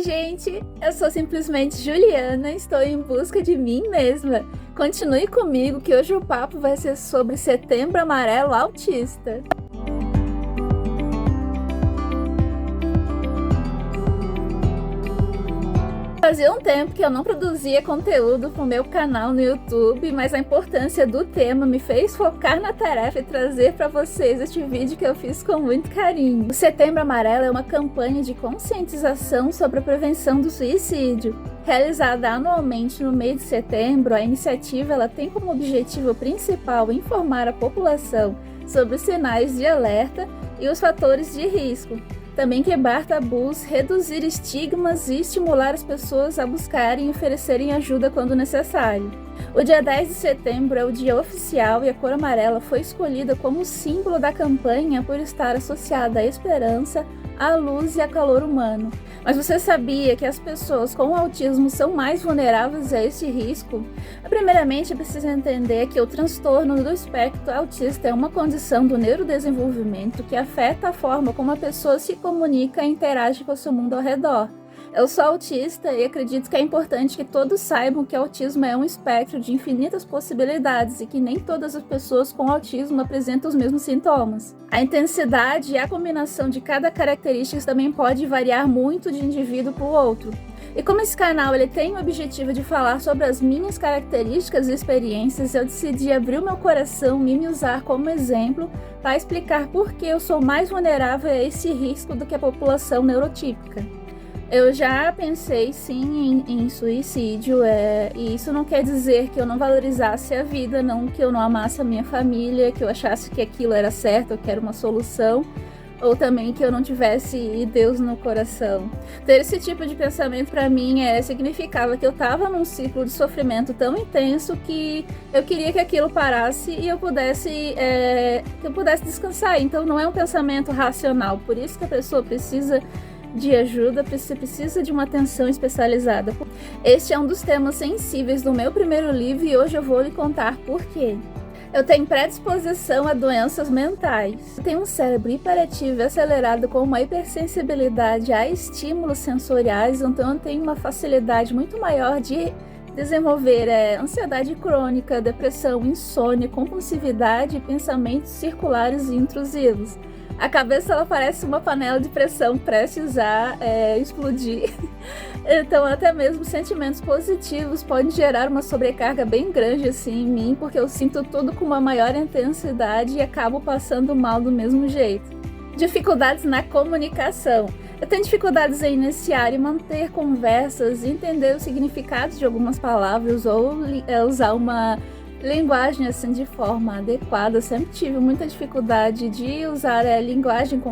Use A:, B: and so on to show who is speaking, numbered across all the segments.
A: gente! Eu sou simplesmente Juliana, estou em busca de mim mesma. Continue comigo que hoje o papo vai ser sobre Setembro Amarelo Autista. Fazia um tempo que eu não produzia conteúdo para o meu canal no YouTube, mas a importância do tema me fez focar na tarefa e trazer para vocês este vídeo que eu fiz com muito carinho. O Setembro Amarelo é uma campanha de conscientização sobre a prevenção do suicídio. Realizada anualmente no mês de setembro, a iniciativa tem como objetivo principal informar a população sobre os sinais de alerta e os fatores de risco. Também quebrar tabus, reduzir estigmas e estimular as pessoas a buscarem e oferecerem ajuda quando necessário. O dia 10 de setembro é o dia oficial e a cor amarela foi escolhida como símbolo da campanha por estar associada à esperança, à luz e ao calor humano. Mas você sabia que as pessoas com autismo são mais vulneráveis a esse risco? Primeiramente, é preciso entender que o transtorno do espectro autista é uma condição do neurodesenvolvimento que afeta a forma como a pessoa se comunica e interage com o seu mundo ao redor. Eu sou autista e acredito que é importante que todos saibam que autismo é um espectro de infinitas possibilidades e que nem todas as pessoas com autismo apresentam os mesmos sintomas. A intensidade e a combinação de cada característica também pode variar muito de indivíduo para o outro. E como esse canal tem o objetivo de falar sobre as minhas características e experiências, eu decidi abrir o meu coração e me usar como exemplo para explicar por que eu sou mais vulnerável a esse risco do que a população neurotípica. Eu já pensei sim em suicídio, e isso não quer dizer que eu não valorizasse a vida, não que eu não amasse a minha família, que eu achasse que aquilo era certo, que era uma solução, ou também que eu não tivesse Deus no coração. Ter esse tipo de pensamento para mim significava que eu estava num ciclo de sofrimento tão intenso que eu queria que aquilo parasse e eu pudesse descansar. Então não é um pensamento racional, por isso que a pessoa precisa de ajuda, precisa de uma atenção especializada. Este é um dos temas sensíveis do meu primeiro livro e hoje eu vou lhe contar por quê. Eu tenho predisposição a doenças mentais. Eu tenho um cérebro hiperativo e acelerado com uma hipersensibilidade a estímulos sensoriais, então eu tenho uma facilidade muito maior de desenvolver ansiedade crônica, depressão, insônia, compulsividade e pensamentos circulares e intrusivos. A cabeça parece uma panela de pressão prestes a explodir. Então até mesmo sentimentos positivos podem gerar uma sobrecarga bem grande assim em mim, porque eu sinto tudo com uma maior intensidade e acabo passando mal do mesmo jeito. Dificuldades na comunicação. Eu tenho dificuldades em iniciar e manter conversas, entender os significados de algumas palavras ou usar uma linguagem assim de forma adequada. Eu sempre tive muita dificuldade de usar linguagem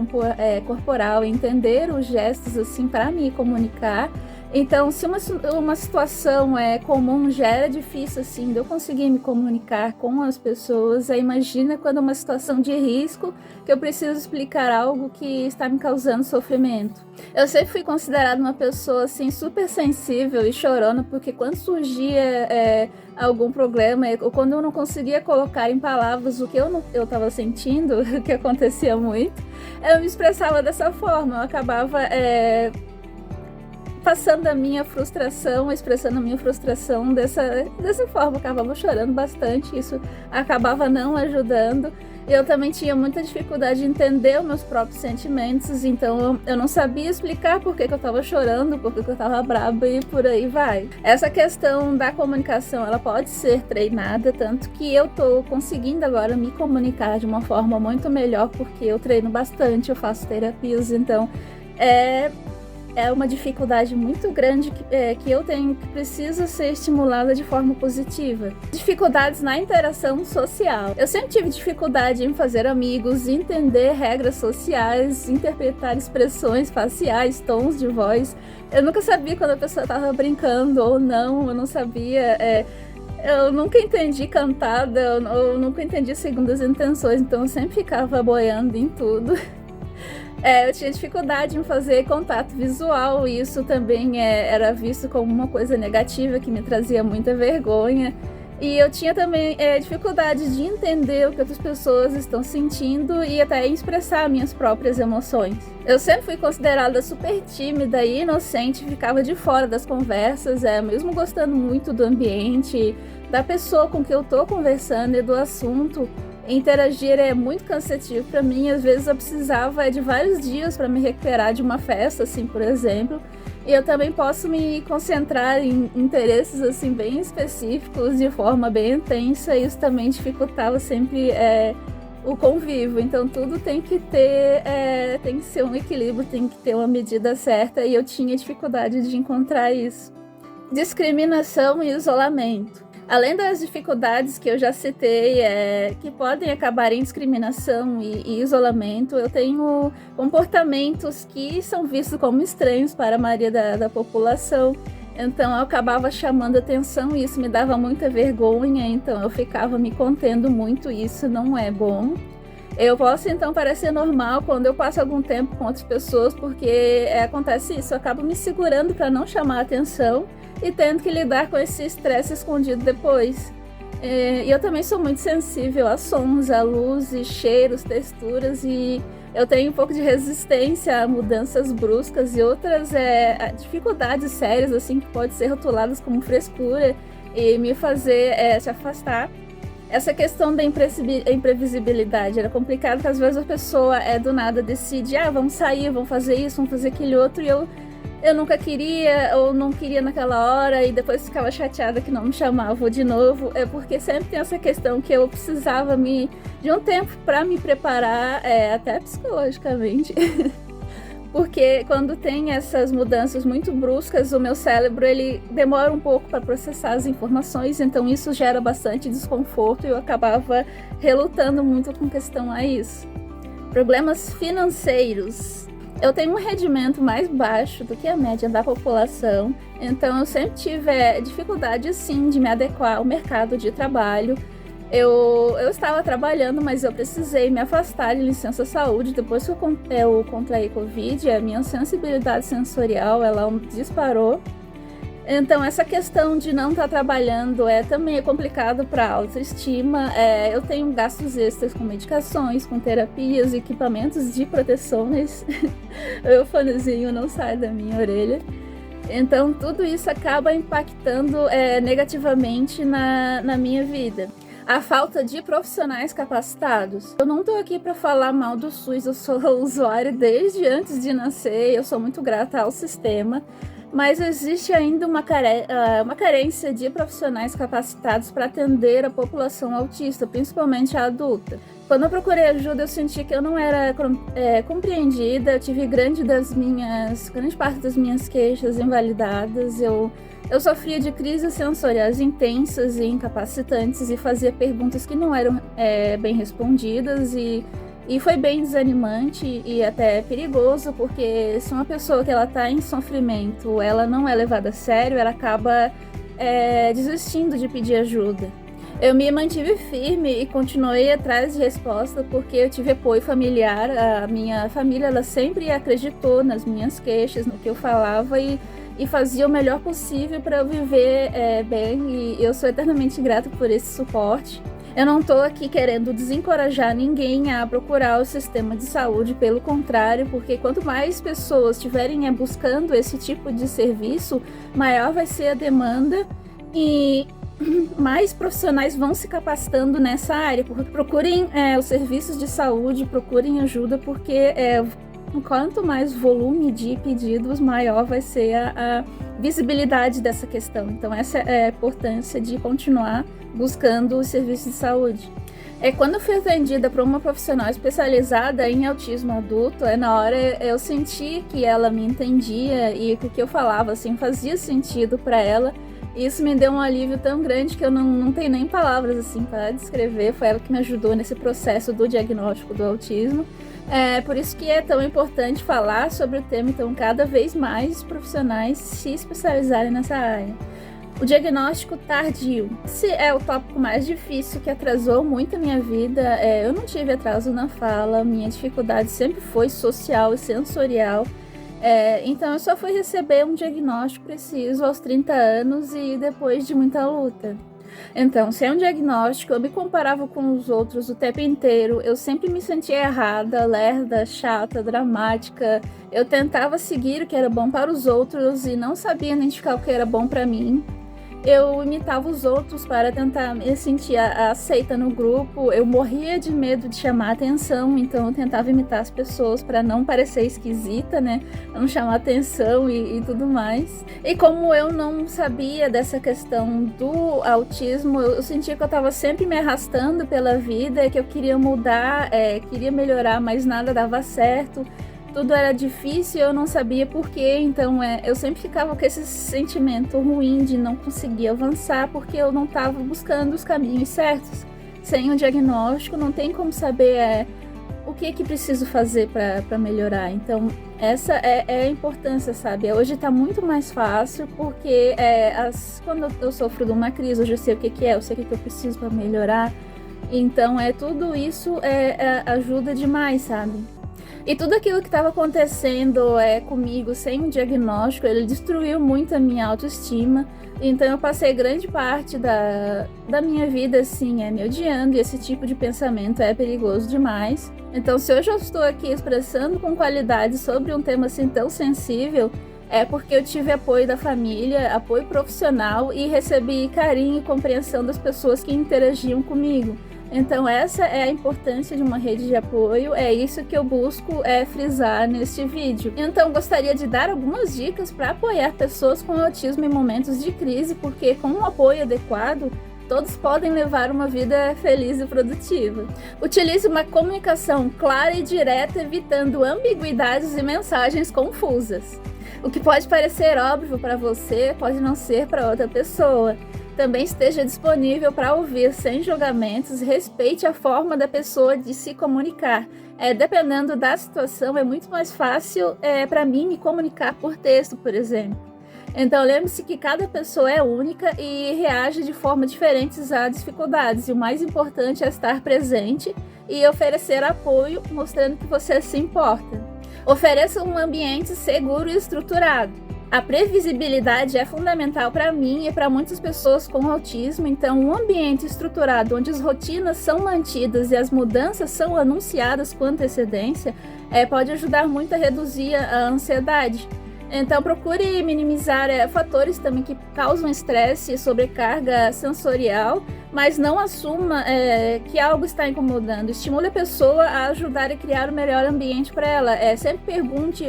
A: corporal, entender os gestos assim para me comunicar. Então, se uma situação comum já era difícil assim de eu conseguir me comunicar com as pessoas, imagina quando é uma situação de risco que eu preciso explicar algo que está me causando sofrimento. Eu sempre fui considerada uma pessoa assim super sensível e chorona, porque quando surgia algum problema ou quando eu não conseguia colocar em palavras o que eu estava sentindo, o que acontecia muito, eu me expressava dessa forma. Eu acabava passando a minha frustração, expressando a minha frustração dessa forma. Eu acabava chorando bastante, isso acabava não ajudando. Eu também tinha muita dificuldade de entender os meus próprios sentimentos, então eu não sabia explicar por que eu estava chorando, por que eu estava brava e por aí vai. Essa questão da comunicação, ela pode ser treinada, tanto que eu tô conseguindo agora me comunicar de uma forma muito melhor, porque eu treino bastante, eu faço terapias, então é uma dificuldade muito grande que eu tenho, que precisa ser estimulada de forma positiva. Dificuldades na interação social. Eu sempre tive dificuldade em fazer amigos, entender regras sociais, interpretar expressões faciais, tons de voz. Eu nunca sabia quando a pessoa estava brincando ou não, eu não sabia. Eu nunca entendi cantada, eu nunca entendi segundas intenções, então eu sempre ficava boiando em tudo. Eu tinha dificuldade em fazer contato visual e isso também era visto como uma coisa negativa que me trazia muita vergonha. E eu tinha também dificuldade de entender o que outras pessoas estão sentindo e até expressar minhas próprias emoções. Eu sempre fui considerada super tímida e inocente, ficava de fora das conversas, mesmo gostando muito do ambiente, da pessoa com que eu tô conversando e do assunto. Interagir é muito cansativo para mim, às vezes eu precisava de vários dias para me recuperar de uma festa, assim, por exemplo. E eu também posso me concentrar em interesses assim bem específicos de forma bem intensa, e isso também dificultava sempre o convívio. Então tudo tem que ter, tem que ser um equilíbrio, tem que ter uma medida certa, e eu tinha dificuldade de encontrar isso. Discriminação e isolamento. Além das dificuldades que eu já citei, que podem acabar em discriminação e isolamento, eu tenho comportamentos que são vistos como estranhos para a maioria da população. Então eu acabava chamando atenção e isso me dava muita vergonha, então eu ficava me contendo muito, e isso não é bom. Eu posso então parecer normal quando eu passo algum tempo com outras pessoas, porque acontece isso, eu acabo me segurando para não chamar atenção e tendo que lidar com esse estresse escondido depois. E eu também sou muito sensível a sons, a luzes, cheiros, texturas, e eu tenho um pouco de resistência a mudanças bruscas e outras dificuldades sérias, assim, que podem ser rotuladas como frescura e me fazer se afastar. Essa questão da imprevisibilidade era complicada, porque às vezes a pessoa do nada decide, vamos sair, vamos fazer isso, vamos fazer aquele outro, e eu nunca queria, ou não queria naquela hora, e depois ficava chateada que não me chamavam de novo. Porque sempre tem essa questão que eu precisava de um tempo para me preparar, até psicologicamente. Porque quando tem essas mudanças muito bruscas, o meu cérebro ele demora um pouco para processar as informações, então isso gera bastante desconforto e eu acabava relutando muito com questão a isso. Problemas financeiros. Eu tenho um rendimento mais baixo do que a média da população, então eu sempre tive dificuldade sim de me adequar ao mercado de trabalho. Eu estava trabalhando, mas eu precisei me afastar de licença saúde depois que eu contraí Covid. A minha sensibilidade sensorial ela disparou. Então essa questão de não estar trabalhando também é complicado para a autoestima. Eu tenho gastos extras com medicações, com terapias, equipamentos de proteção. O meu fonezinho não sai da minha orelha. Então tudo isso acaba impactando negativamente na minha vida. A falta de profissionais capacitados. Eu não estou aqui para falar mal do SUS, eu sou usuária desde antes de nascer, eu sou muito grata ao sistema, mas existe ainda uma carência de profissionais capacitados para atender a população autista, principalmente a adulta. Quando eu procurei ajuda, eu senti que eu não era compreendida, eu tive grande parte das minhas queixas invalidadas, eu sofria de crises sensoriais intensas e incapacitantes e fazia perguntas que não eram bem respondidas, e foi bem desanimante e até perigoso, porque se uma pessoa que ela está em sofrimento, ela não é levada a sério, ela acaba desistindo de pedir ajuda. Eu me mantive firme e continuei atrás de resposta porque eu tive apoio familiar. A minha família ela sempre acreditou nas minhas queixas, no que eu falava, e fazia o melhor possível para eu viver bem, e eu sou eternamente grata por esse suporte. Eu não estou aqui querendo desencorajar ninguém a procurar o sistema de saúde, pelo contrário, porque quanto mais pessoas estiverem buscando esse tipo de serviço, maior vai ser a demanda e mais profissionais vão se capacitando nessa área. Procurem os serviços de saúde, procurem ajuda, porque quanto mais volume de pedidos, maior vai ser a visibilidade dessa questão. Então essa é a importância de continuar buscando os serviços de saúde. Quando eu fui atendida por uma profissional especializada em autismo adulto, na hora eu senti que ela me entendia e que o que eu falava assim fazia sentido para ela. Isso me deu um alívio tão grande que eu não tenho nem palavras assim para descrever. Foi ela que me ajudou nesse processo do diagnóstico do autismo. Por isso que é tão importante falar sobre o tema, então cada vez mais profissionais se especializarem nessa área. O diagnóstico tardio. Esse é o tópico mais difícil, que atrasou muito a minha vida. Eu não tive atraso na fala, minha dificuldade sempre foi social e sensorial. Então eu só fui receber um diagnóstico preciso aos 30 anos e depois de muita luta. Então, sem um diagnóstico, eu me comparava com os outros o tempo inteiro, eu sempre me sentia errada, lerda, chata, dramática. Eu tentava seguir o que era bom para os outros e não sabia identificar o que era bom para mim. Eu imitava os outros para tentar me sentir aceita no grupo. Eu morria de medo de chamar atenção, então eu tentava imitar as pessoas para não parecer esquisita, né? Pra não chamar atenção e tudo mais. E como eu não sabia dessa questão do autismo, eu sentia que eu estava sempre me arrastando pela vida, que eu queria mudar, queria melhorar, mas nada dava certo. Tudo era difícil e eu não sabia porquê, então eu sempre ficava com esse sentimento ruim de não conseguir avançar porque eu não estava buscando os caminhos certos. Sem um diagnóstico, não tem como saber o que preciso fazer para melhorar. Então, essa é a importância, sabe? Hoje está muito mais fácil porque quando eu sofro de uma crise, eu já sei o que é, eu sei o que eu preciso para melhorar. Então, tudo isso ajuda demais, sabe? E tudo aquilo que estava acontecendo comigo sem um diagnóstico, ele destruiu muito a minha autoestima. Então eu passei grande parte da minha vida assim, me odiando, e esse tipo de pensamento é perigoso demais. Então se hoje eu estou aqui expressando com qualidade sobre um tema assim tão sensível, é porque eu tive apoio da família, apoio profissional e recebi carinho e compreensão das pessoas que interagiam comigo. Então essa é a importância de uma rede de apoio, é isso que eu busco frisar neste vídeo. Então gostaria de dar algumas dicas para apoiar pessoas com autismo em momentos de crise, porque com um apoio adequado, todos podem levar uma vida feliz e produtiva. Utilize uma comunicação clara e direta, evitando ambiguidades e mensagens confusas. O que pode parecer óbvio para você, pode não ser para outra pessoa. Também esteja disponível para ouvir sem julgamentos, respeite a forma da pessoa de se comunicar. Dependendo da situação, é muito mais fácil para mim me comunicar por texto, por exemplo. Então lembre-se que cada pessoa é única e reage de forma diferentes a dificuldades. E o mais importante é estar presente e oferecer apoio, mostrando que você se importa. Ofereça um ambiente seguro e estruturado. A previsibilidade é fundamental para mim e para muitas pessoas com autismo, então um ambiente estruturado onde as rotinas são mantidas e as mudanças são anunciadas com antecedência pode ajudar muito a reduzir a ansiedade. Então procure minimizar fatores também que causam estresse e sobrecarga sensorial, mas não assuma que algo está incomodando. Estimule a pessoa a ajudar a criar o melhor ambiente para ela. Sempre pergunte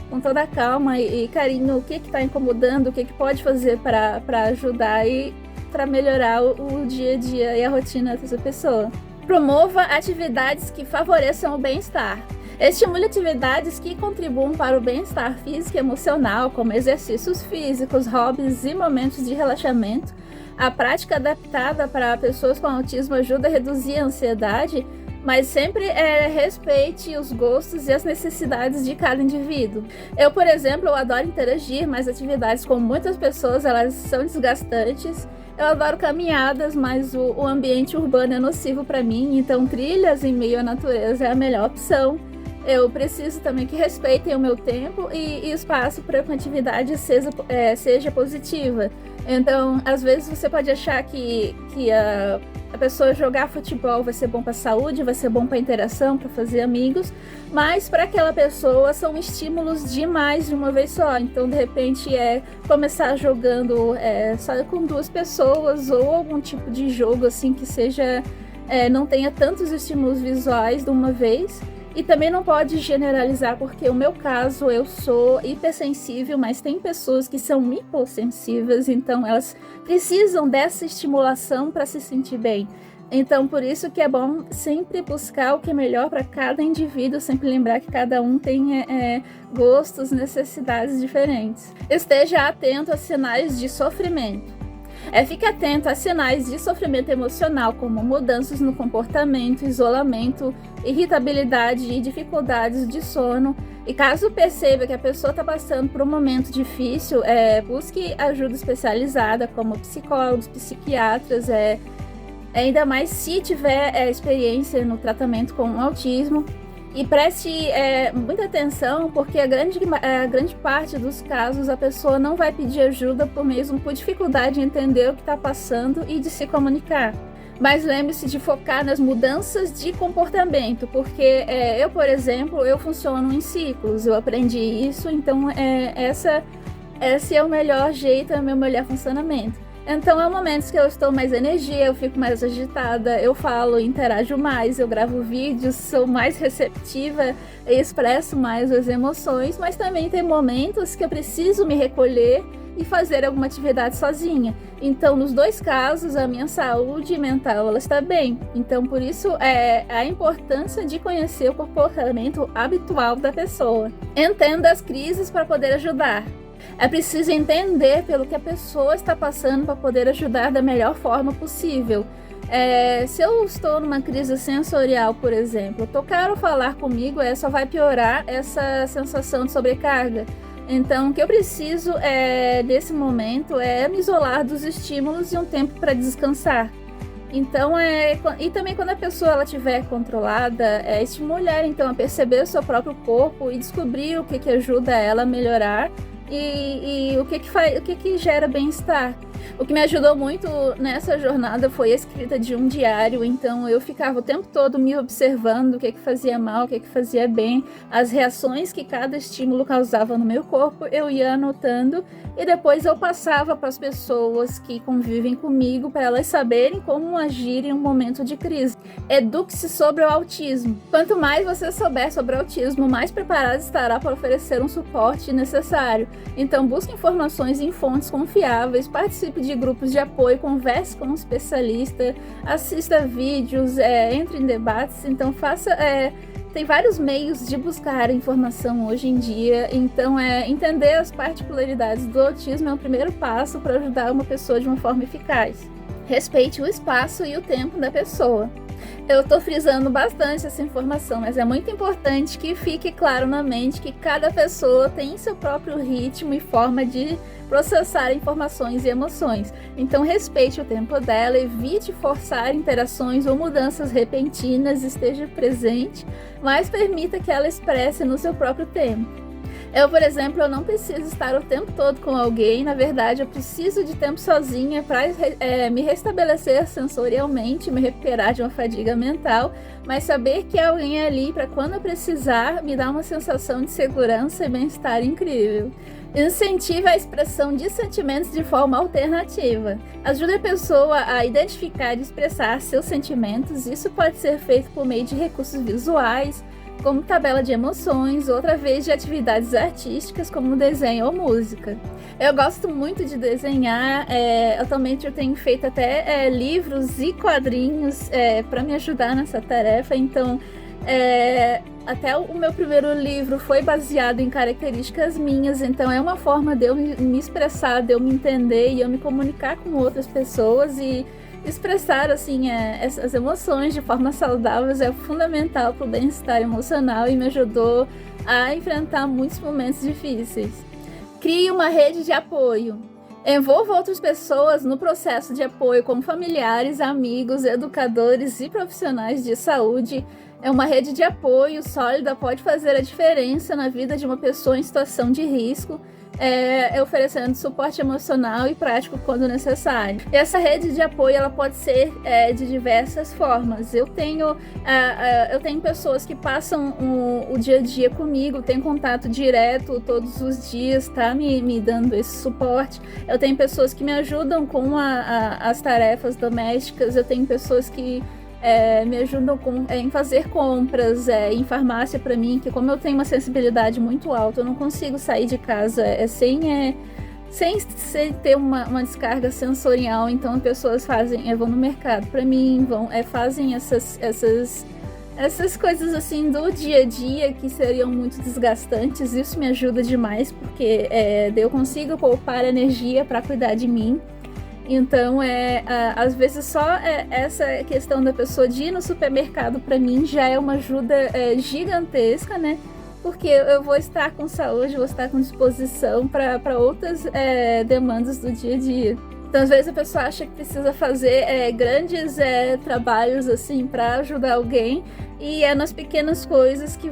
A: com toda a calma e carinho o que está incomodando, o que pode fazer para ajudar e para melhorar o dia a dia e a rotina dessa pessoa. Promova atividades que favoreçam o bem-estar. Estimule atividades que contribuam para o bem-estar físico e emocional, como exercícios físicos, hobbies e momentos de relaxamento. A prática adaptada para pessoas com autismo ajuda a reduzir a ansiedade, mas sempre respeite os gostos e as necessidades de cada indivíduo. Eu, por exemplo, eu adoro interagir, mas atividades com muitas pessoas, elas são desgastantes. Eu adoro caminhadas, mas o ambiente urbano é nocivo para mim, então trilhas em meio à natureza é a melhor opção. Eu preciso também que respeitem o meu tempo e espaço para que a atividade seja positiva. Então, às vezes você pode achar que a pessoa jogar futebol vai ser bom para a saúde, vai ser bom para a interação, para fazer amigos, mas para aquela pessoa são estímulos demais de uma vez só. Então, de repente, começar jogando só com 2 pessoas ou algum tipo de jogo assim que seja não tenha tantos estímulos visuais de uma vez. E também não pode generalizar, porque o meu caso, eu sou hipersensível, mas tem pessoas que são hipossensíveis, então elas precisam dessa estimulação para se sentir bem. Então, por isso que é bom sempre buscar o que é melhor para cada indivíduo, sempre lembrar que cada um tem gostos, necessidades diferentes. Esteja atento a sinais de sofrimento. Fique atento a sinais de sofrimento emocional, como mudanças no comportamento, isolamento, irritabilidade e dificuldades de sono. E caso perceba que a pessoa está passando por um momento difícil, busque ajuda especializada, como psicólogos, psiquiatras, ainda mais se tiver experiência no tratamento com o autismo. E preste muita atenção, porque a grande parte dos casos a pessoa não vai pedir ajuda por dificuldade em entender o que está passando e de se comunicar. Mas lembre-se de focar nas mudanças de comportamento, porque eu, por exemplo, eu funciono em ciclos, eu aprendi isso, então esse é o melhor jeito, é o meu melhor funcionamento. Então, há momentos que eu estou mais energia, eu fico mais agitada, eu falo, interajo mais, eu gravo vídeos, sou mais receptiva e expresso mais as emoções, mas também tem momentos que eu preciso me recolher e fazer alguma atividade sozinha. Então, nos dois casos, a minha saúde mental ela está bem. Então, por isso, a importância de conhecer o comportamento habitual da pessoa. Entenda as crises para poder ajudar. É preciso entender pelo que a pessoa está passando para poder ajudar da melhor forma possível. Se eu estou numa crise sensorial, por exemplo, tocar ou falar comigo só vai piorar essa sensação de sobrecarga. Então, o que eu preciso nesse momento é me isolar dos estímulos e um tempo para descansar. Então, e também quando a pessoa ela estiver controlada, estimular então a perceber o seu próprio corpo e descobrir o que ajuda ela a melhorar e o que gera bem-estar. O que me ajudou muito nessa jornada foi a escrita de um diário, então eu ficava o tempo todo me observando o que fazia mal, o que fazia bem, as reações que cada estímulo causava no meu corpo, eu ia anotando e depois eu passava para as pessoas que convivem comigo para elas saberem como agir em um momento de crise. Eduque-se sobre o autismo. Quanto mais você souber sobre o autismo, mais preparado estará para oferecer um suporte necessário. Então busque informações em fontes confiáveis, participe de grupos de apoio, converse com um especialista, assista vídeos, entre em debates, então tem vários meios de buscar informação hoje em dia, então entender as particularidades do autismo é o primeiro passo para ajudar uma pessoa de uma forma eficaz. Respeite o espaço e o tempo da pessoa. Eu estou frisando bastante essa informação, mas é muito importante que fique claro na mente que cada pessoa tem seu próprio ritmo e forma de processar informações e emoções. Então respeite o tempo dela, evite forçar interações ou mudanças repentinas, esteja presente, mas permita que ela expresse no seu próprio tempo. Eu, por exemplo, eu não preciso estar o tempo todo com alguém, na verdade eu preciso de tempo sozinha para me restabelecer sensorialmente, me recuperar de uma fadiga mental, mas saber que há alguém ali para quando eu precisar me dar uma sensação de segurança e bem-estar incrível. Incentive a expressão de sentimentos de forma alternativa. Ajude a pessoa a identificar e expressar seus sentimentos, isso pode ser feito por meio de recursos visuais, como tabela de emoções, outra vez de atividades artísticas como desenho ou música. Eu gosto muito de desenhar, atualmente eu tenho feito até livros e quadrinhos para me ajudar nessa tarefa, então até o meu primeiro livro foi baseado em características minhas, então é uma forma de eu me expressar, de eu me entender e eu me comunicar com outras pessoas e expressar assim essas emoções de forma saudável é fundamental para o bem-estar emocional e me ajudou a enfrentar muitos momentos difíceis. Crie uma rede de apoio. Envolva outras pessoas no processo de apoio, como familiares, amigos, educadores e profissionais de saúde. Uma rede de apoio sólida pode fazer a diferença na vida de uma pessoa em situação de risco, oferecendo suporte emocional e prático quando necessário. E essa rede de apoio ela pode ser de diversas formas. Eu tenho pessoas que passam o dia a dia comigo, tem contato direto todos os dias, tá? Me dando esse suporte. Eu tenho pessoas que me ajudam com as tarefas domésticas, eu tenho pessoas que me ajudam em fazer compras em farmácia para mim, que como eu tenho uma sensibilidade muito alta, eu não consigo sair de casa sem ter uma descarga sensorial, então as pessoas vão no mercado para mim, fazem essas coisas assim do dia a dia que seriam muito desgastantes. Isso me ajuda demais, porque eu consigo poupar energia para cuidar de mim. Então, às vezes só essa questão da pessoa de ir no supermercado para mim já é uma ajuda gigantesca, né? Porque eu vou estar com saúde, vou estar com disposição para outras demandas do dia a dia. Então, às vezes a pessoa acha que precisa fazer grandes trabalhos assim para ajudar alguém, e é nas pequenas coisas que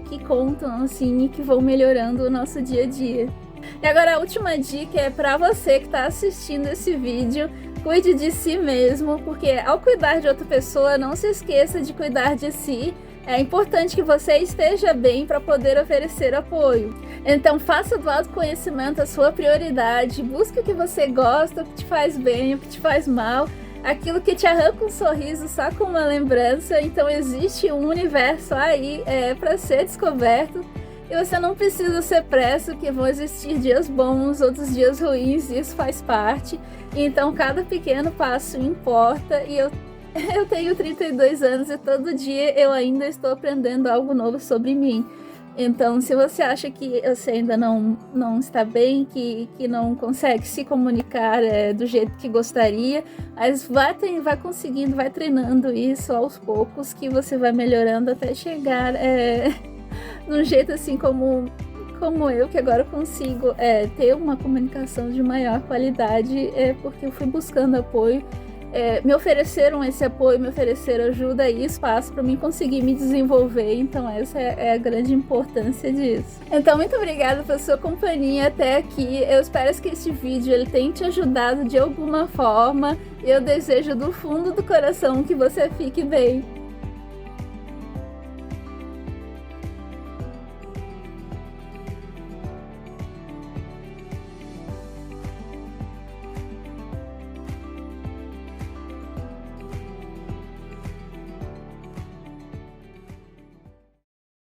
A: que contam assim e que vão melhorando o nosso dia a dia. E agora a última dica é para você que está assistindo esse vídeo: cuide de si mesmo, porque ao cuidar de outra pessoa, não se esqueça de cuidar de si. É importante que você esteja bem para poder oferecer apoio. Então faça do autoconhecimento a sua prioridade, busque o que você gosta, o que te faz bem, o que te faz mal, aquilo que te arranca um sorriso só com uma lembrança. Então existe um universo aí para ser descoberto. E você não precisa ser pressa, porque vão existir dias bons, outros dias ruins, e isso faz parte. Então cada pequeno passo importa, e eu tenho 32 anos e todo dia eu ainda estou aprendendo algo novo sobre mim. Então, se você acha que você ainda não está bem, que não consegue se comunicar do jeito que gostaria, mas vai conseguindo, vai treinando isso aos poucos, que você vai melhorando até chegar num jeito assim como eu, que agora consigo ter uma comunicação de maior qualidade, porque eu fui buscando apoio. Me ofereceram esse apoio, me ofereceram ajuda e espaço para mim conseguir me desenvolver. Então essa é a grande importância disso. Então muito obrigada pela sua companhia até aqui. Eu espero que este vídeo ele tenha te ajudado de alguma forma. Eu desejo do fundo do coração que você fique bem.